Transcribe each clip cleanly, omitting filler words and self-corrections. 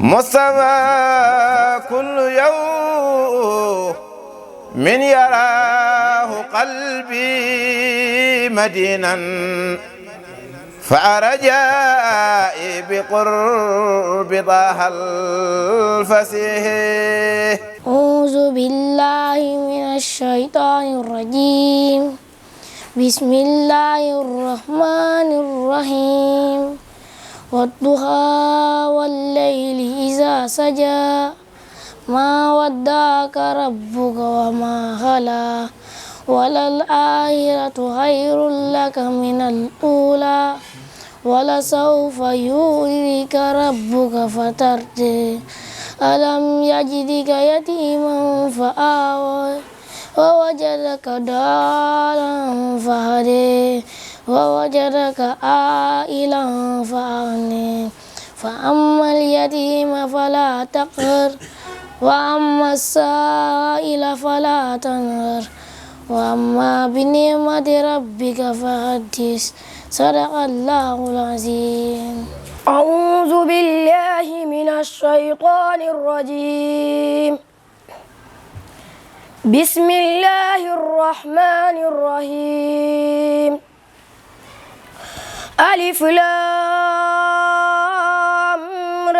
مصطفى كل يوم من يراه قلبي مدينا فأرجائي بقرب طه الفسيح. أعوذ بالله من الشيطان الرجيم. بسم الله الرحمن الرحيم. والضحى والليل إذا سجى ما ودعك ربك وما خلا وللآخرة خير لك من الأولى ولسوف يؤتيك ربك فترضى ألم يجدك يتيما فآوى ووجدك ضالا فهدى ووجدك عائلا فأغنى فأما اليتيم فلا تقهر وأما السائل فلا تنهر وأما بنعمة ربك فحدث. صدق الله العظيم. أعوذ بالله من الشيطان الرجيم. بسم الله الرحمن الرحيم. ألف لام ر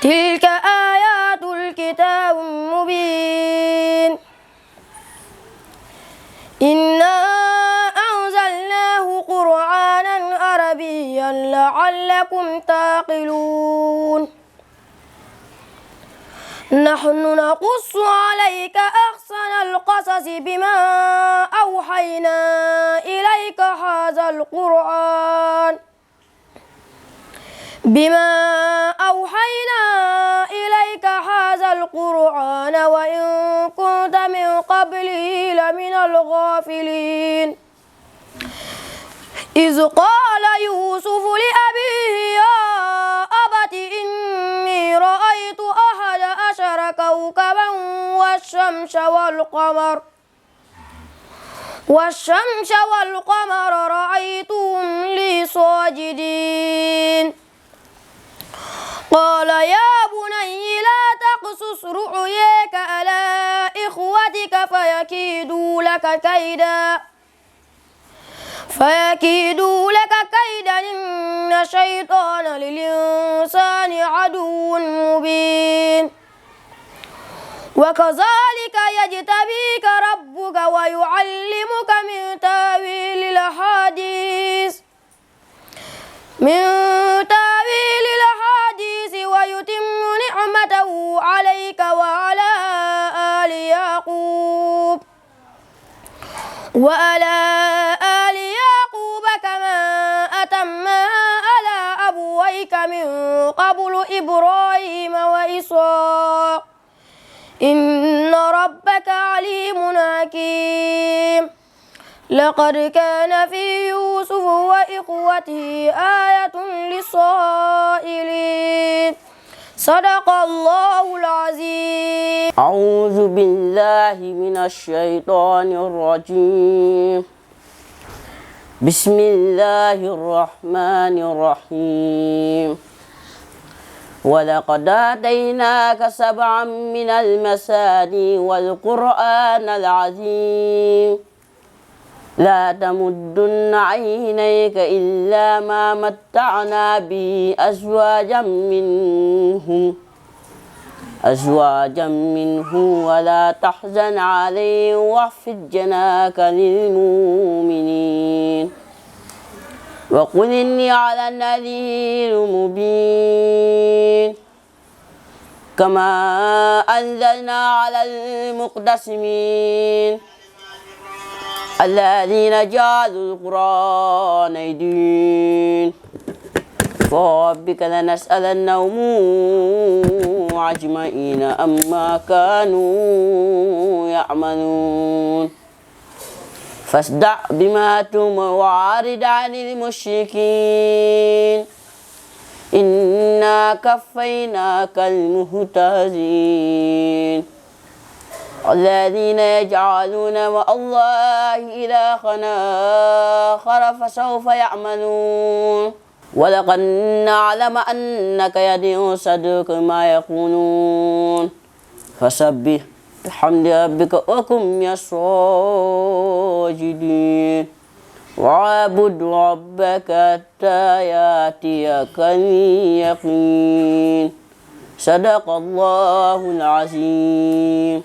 تلك آيات الكتاب المبين إنا أنزلناه قرآنا عربيا لعلكم تعقلون. نحن نقص عليك أحسن القصص بما أوحينا إليك هذا القرآن وإن كنت من قبله لمن الغافلين. إذ قال يوسف لأبيه يا أبت إني رأيت 11 كوكبا والشمس والقمر رأيتهم لي ساجدين. قال يا بني لا تقصص رؤياك على إخوتك فيكيدوا لك كيدا إن الشيطان للإنسان عدو مبين. وكذلك يجتبيك ربك ويعلمك من تأويل الأحاديث ويتم نعمته عليك وعلى آل يعقوب كما أتمها على أبويك من قبل إبراهيم وإسحاق إن ربك عليم حكيم. لقد كان في يوسف وإخوته آية للصائلين. صدق الله العظيم. أعوذ بالله من الشيطان الرجيم. بسم الله الرحمن الرحيم. ولقد آتيناك 7 من المثاني والقرآن العظيم. لا تمدن عينيك إلا ما متعنا به أزواجا منهم ولا تحزن عليهم واخفض جناحك للمؤمنين وقل إني على النذير المبين كما أنزلنا على المقتسمين الذين جعلوا القرآن عضين فربك لنسألنهم أجمعين أما كانوا يعملون فاصدع بما تؤمر وأعرض عن المشركين إنا كفيناك المهتدين الذين يجعلون مع الله إلها آخر فسوف يعملون ولقد نعلم أنك يضيق صدرك ما يقولون فسبح بحمد ربك وكن من الساجدين واعبد ربك حتى يأتيك اليقين صدق الله العظيم.